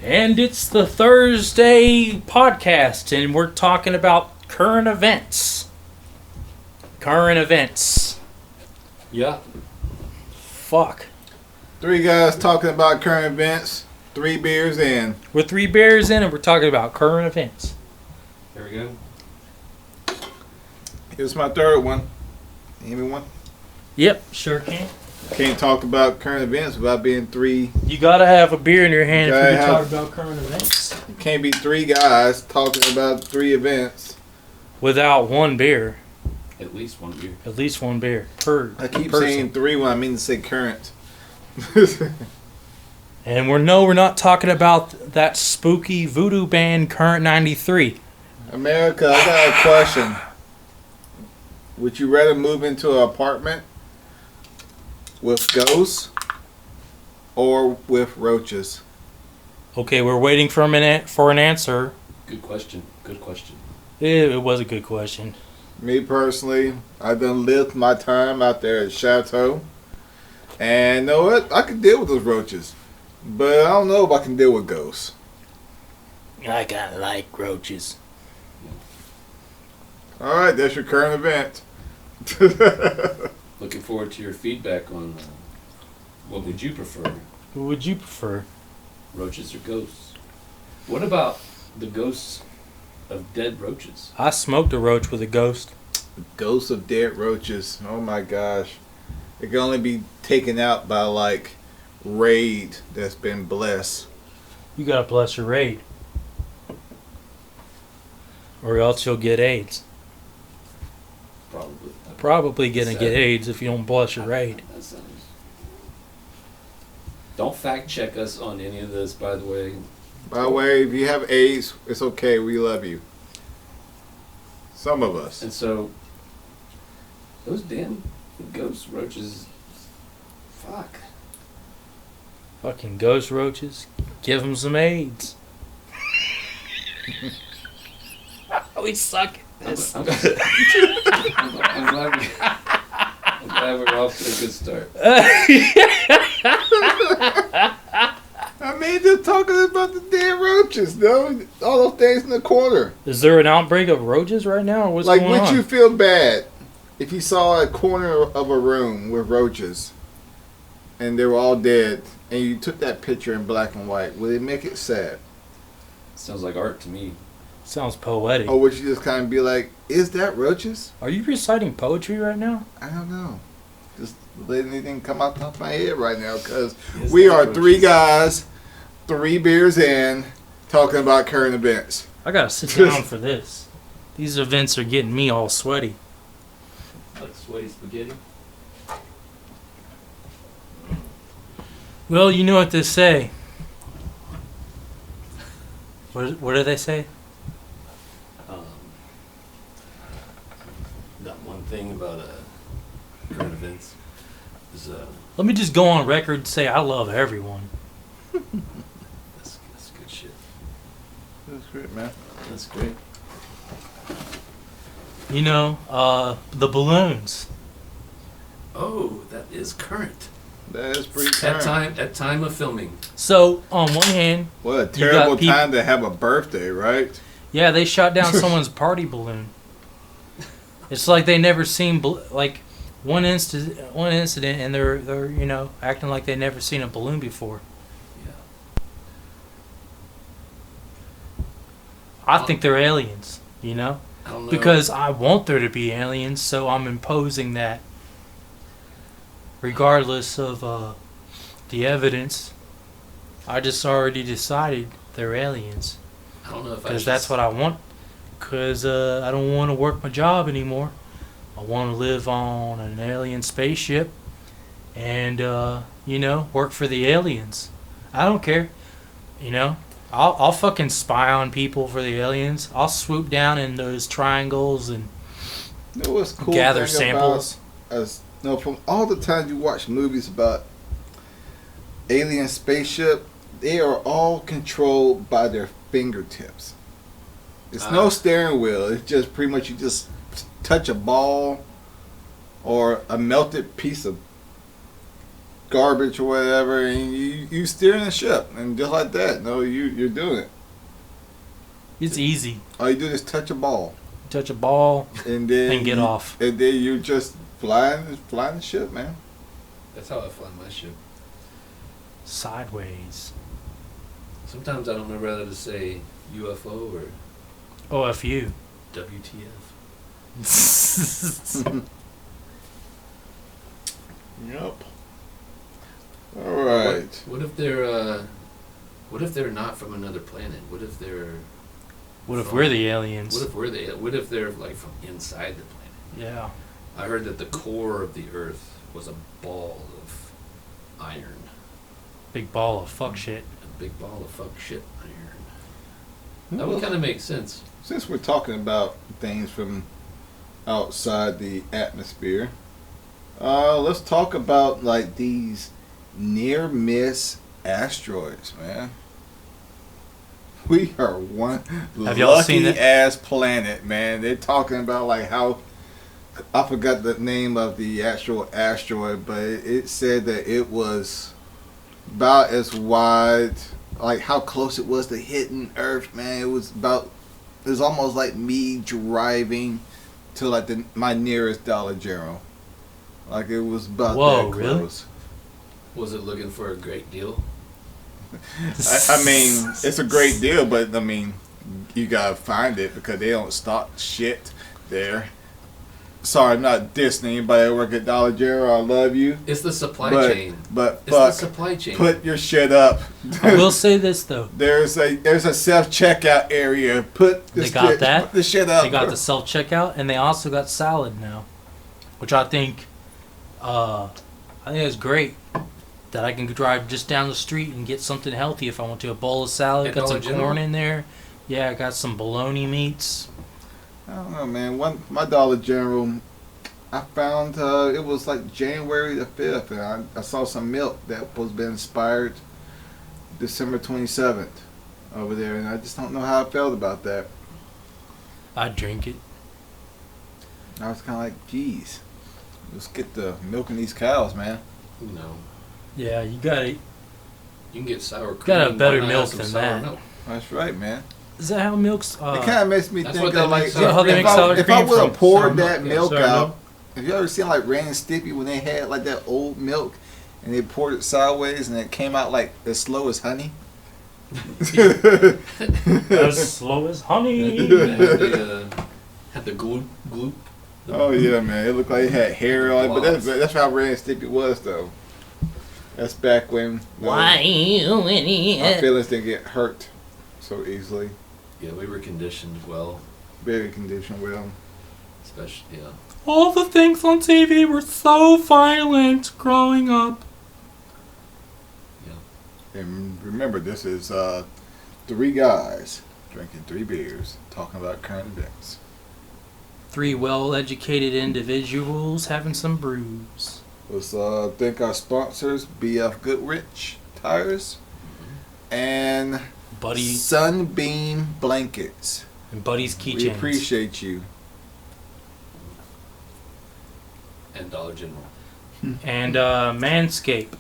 And it's the Thursday podcast, and we're talking about current events. Current events. Yeah. Fuck. Three guys talking about current events. 3 beers in. We're 3 beers in, and we're talking about current events. There we go. Here's my third one. Anyone? Yep, sure can. Can't talk about current events without being 3. You gotta have a beer in your hand if Gotta you're have- talking about current events. You can't be 3 guys talking about 3 events. Without one beer. At least one beer. At least one beer per I keep person. saying 3 when I mean to say current. And we're not talking about that spooky voodoo band Current 93. America, I got a question. Would you rather move into an apartment with ghosts or with roaches? Okay, we're waiting for an answer. Good question. Good question. It was a good question. Me personally, I done lived my time out there at Chateau. And you know what? I can deal with those roaches. But I don't know if I can deal with ghosts. I kinda like roaches. Alright, that's your current event. Looking forward to your feedback on what would you prefer, Who would you prefer? roaches or ghosts? What about the ghosts of dead roaches? I smoked a roach with a ghost. Ghosts of dead roaches. Oh my gosh. It can only be taken out by like raid that's been blessed. You gotta bless your raid. Or else you'll get AIDS. Probably. Probably gonna Sad. get AIDS if you don't bless your raid. That sounds... Don't fact check us on any of this, by the way. By the way, if you have AIDS, it's okay. We love you. Some of us. And so, those damn ghost roaches, fuck. Fucking ghost roaches. Give them some AIDS. We suck at this. I'm glad we're off to a good start. I mean, they're talking about the dead roaches, though. All those things in the corner. Is there an outbreak of roaches right now, or what's Like, going would on? you feel bad if you saw a corner of a room with roaches and they were all dead and you took that picture in black and white? Would it make it sad? Sounds like art to me. Sounds poetic. Or would you just kind of be like, is that roaches? Are you reciting poetry right now? I don't know. Just letting anything come out the top of my head right now because Is we that are roaches? 3 guys, 3 beers in, talking about current events. I gotta sit down for this. These events are getting me all sweaty. Like sweaty spaghetti. Well, you know what they say. What do they say? That one thing about current events is Let me just go on record and say I love everyone. that's good shit. That's great, man. That's great. You know, the balloons. Oh, that is current. That is pretty At current. time of filming. So, on one hand, What a got terrible peop- time to have a birthday, right? yeah, they shot down someone's party balloon. It's like they never seen one incident, and they're acting like they never seen a balloon before. Yeah. I think they're aliens, you know, I don't know. because I want there to be aliens, so I'm imposing that, regardless of the evidence. I just already decided they're aliens I don't know if because that's what I want. Because I don't want to work my job anymore. I want to live on an alien spaceship and, work for the aliens. I don't care. I'll fucking spy on people for the aliens. I'll swoop down in those triangles and You know what's cool? gather thing samples. From all the times you watch movies about alien spaceship, they are all controlled by their fingertips. It's no steering wheel. It's just pretty much you just touch a ball or a melted piece of garbage or whatever, and you steering the ship, and just like that, no, you're doing it. It's easy. All you do is touch a ball, Touch a ball and then and get off. and then you just flying the ship, man. That's how I fly my ship. Sideways. Sometimes I don't know whether to say UFO or OFU. WTF. Yep. All right. What if they're not from another planet? What if they're What if we're the aliens? What if they're like from inside the planet? Yeah. I heard that the core of the Earth was a ball of iron, Big ball of fuck shit. a big ball of fuck shit iron. That Well, would kind of make sense. since we're talking about things from outside the atmosphere, let's talk about like these near miss asteroids, man. We are one Have y'all lucky seen it? ass planet, man. They're talking about like how I forgot the name of the actual asteroid, but it said that it was about as wide, like how close it was to hitting Earth, man. It was almost like me driving to like my nearest Dollar General. Like it was about Whoa, that really? close. Was it looking for a great deal? I mean, it's a great deal, but I mean, you gotta find it because they don't stock shit there. Sorry, I'm not dissing anybody that work at Dollar General. I love you, It's the supply but chain. but It's the fuck, supply chain. put your shit up. I will say this though. There's a self checkout area. Put the They got shit, that. Put the shit up. They got the self checkout, and they also got salad now, which I think it's great that I can drive just down the street and get something healthy if I want to. A bowl of salad, At got some Dollar General? corn in there. Yeah, I got some bologna meats. I don't know, man. My Dollar General, I found it was like January the 5th, and I saw some milk that was been expired December 27th over there, and I just don't know how I felt about that. I'd drink it. I was kind of like, geez, let's get the milking these cows, man. No. Yeah, you got it. You can get sour cream. Gotta have better Why not milk have some than sour that. milk? That's right, man. Is that how milk's? It kind of makes me That's think what they of like, make Is that how they make sour if cream I would from have poured sour that milk? Yeah, milk sour out, milk? have you ever seen like Ren and Stimpy when they had like that old milk and they poured it sideways and it came out like as slow as honey? as slow as honey. Had the gloop gloop. Oh yeah, man! It looked like it had hair on it, but that's how Ren and Stimpy was though. That's back when Why you my idiot? feelings didn't get hurt so easily. Yeah, we were conditioned well, Very conditioned well. especially All the things on TV were so violent growing up. And remember, this is three guys drinking 3 beers, talking about current events. 3 well-educated individuals having some brews. Let's thank our sponsors, BF Goodrich Tires and Buddy Sunbeam Blankets. and Buddy's We keychains. appreciate you. and Dollar General. And Manscaped.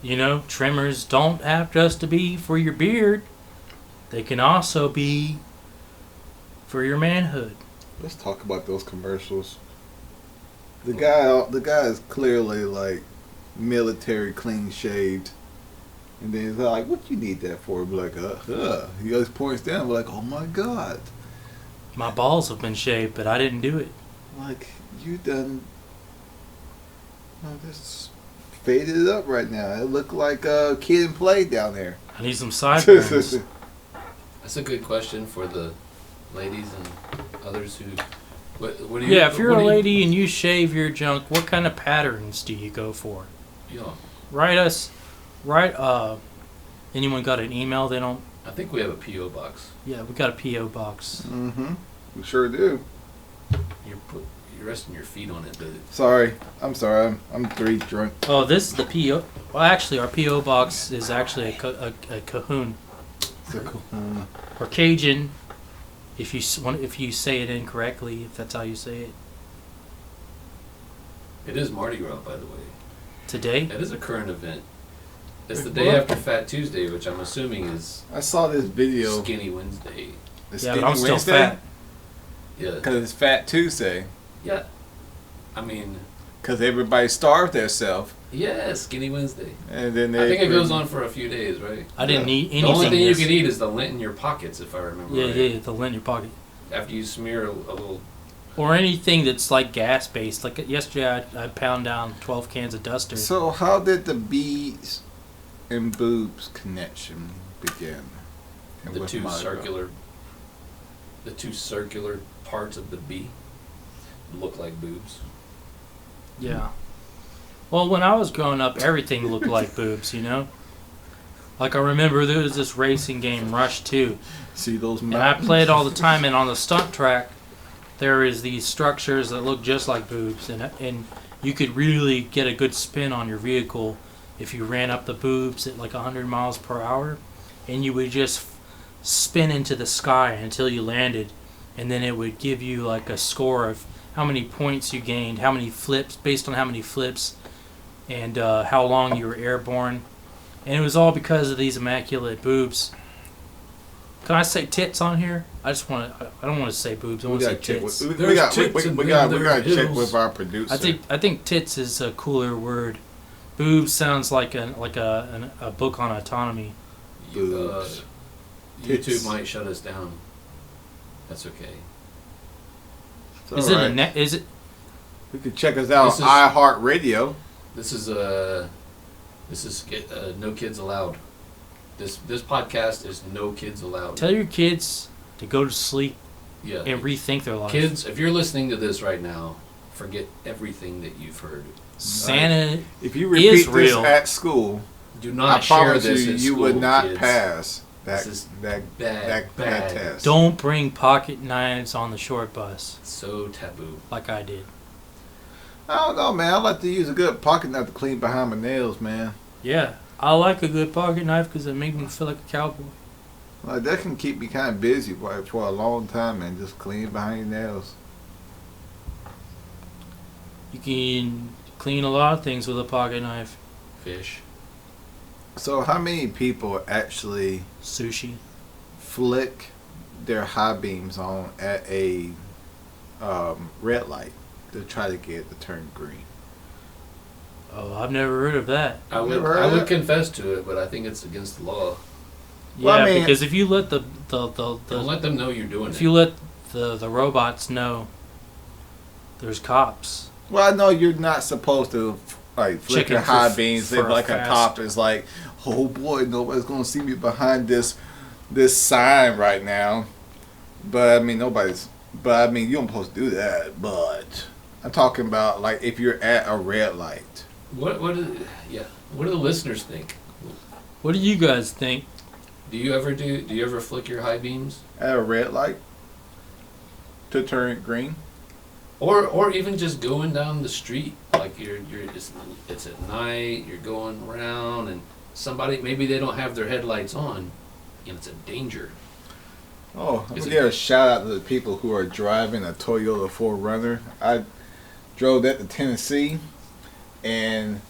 You know, trimmers don't have just to be for your beard. They can also be for your manhood. Let's talk about those commercials. The guy is clearly like military clean shaved. And then he's like, what you need that for? We're like, He goes points down. We're like, oh my God. My balls have been shaved, but I didn't do it. Like, you done. This faded it up right now. It looked like a kid and play down there. I need some sideburns. That's a good question for the ladies and others who. What do you? Yeah, if you're what a do you- lady and you shave your junk, what kind of patterns do you go for? Yeah, Write us. Anyone got an email? They don't. I think we have a PO box. Yeah, we got a PO box. Mm-hmm. We sure do. You're resting your feet on it, but Sorry. I'm sorry. I'm 3 drunk. Oh, this is the PO. Well, actually, our PO box is actually a Cahoon It's a cool. or Cajun. If you say it incorrectly, if that's how you say it. it is Mardi Gras, by the way. Today? That is a current event. It's the What? day after Fat Tuesday, which I'm assuming is I saw this video. Skinny Wednesday. The Yeah, but I'm still Wednesday, fat. Yeah. because it's Fat Tuesday. Yeah. I mean, Because everybody starved themselves, yeah, Skinny Wednesday. and then they. I think it goes on for a few days, right? I didn't eat The only anything. thing you this- can eat is the lint in your pockets, if I remember Yeah, right. yeah, the lint in your pocket. After you smear a little. Or anything that's like gas based. Like yesterday, I pound down 12 cans of Duster. So how did the bees and boobs connection begin? And The with two Margot? circular parts of the bee look like boobs. Yeah. Well, when I was growing up, everything looked like boobs, you know? Like I remember there was this racing game, Rush 2. See those And I mountains? played all the time, and on the stunt track, there is these structures that look just like boobs, and you could really get a good spin on your vehicle if you ran up the boobs at like 100 miles per hour, and you would just spin into the sky until you landed, and then it would give you like a score of how many points you gained, how many flips, based on how many flips, and how long you were airborne, and it was all because of these immaculate boobs. Can I say tits on here? I don't want to say boobs. I We want to say got check tits. with, There's tits and we then got there are check hills. with our producer. I think tits is a cooler word. Boobs sounds like a book on autonomy. Boobs. YouTube Tits. might shut us down. That's okay. It's Is all it a right. net? Is it? You can check us out This on is- iHeartRadio. This is no kids allowed. This podcast is no kids allowed. Tell your kids to go to sleep Yeah. and rethink their life. Kids, if you're listening to this right now, forget everything that you've heard. Santa If you repeat this real. at school, Do I not share promise this you, in you school, would not kids. pass that This is that bad, that bad. test. don't bring pocket knives on the short bus It's so taboo. like I did. I don't know, man. I like to use a good pocket knife to clean behind my nails, man. Yeah, I like a good pocket knife because it makes me feel like a cowboy. Like that can keep me kind of busy for a long time, man. Just clean behind your nails. You can clean a lot of things with a pocket knife. Fish. So, how many people actually Sushi. flick their high beams on at a red light to try to get it to turn green? Oh, I've never heard of that. I would Never heard I of would that? confess to it, but I think it's against the law. Yeah, Well, I mean- because if you let the Don't let them know you're doing if it. you let the robots know, there's cops. Well, I know you're not supposed to like flick Chicken your for high f- beams. for If a like a fast- cop is like, "Oh boy, nobody's gonna see me behind this sign right now." But I mean, nobody's. But I mean, you don't supposed to do that. But I'm talking about like if you're at a red light. What do the listeners think? What do you guys think? Do you ever flick your high beams? At a red light to turn it green. Or even just going down the street, like it's at night, you're going around and somebody, maybe they don't have their headlights on and it's a danger. Oh, I'm Is gonna it- give a shout out to the people who are driving a Toyota 4Runner. I drove that to Tennessee, and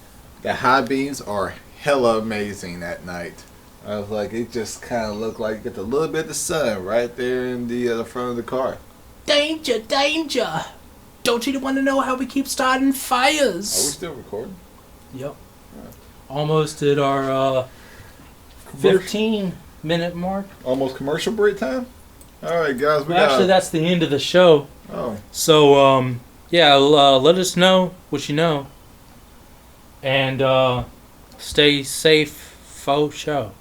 the high beams are hella amazing at night. I was like, it just kind of looked like you get a little bit of the sun right there in the front of the car. Danger, danger! Don't you want to know how we keep starting Are we fires? still recording? Yep. Almost at our 15-minute mark. Almost commercial break time? All right, guys, we Well, actually, got. that's the end of the show. Oh, So, yeah, let us know what you know. And stay safe, faux show.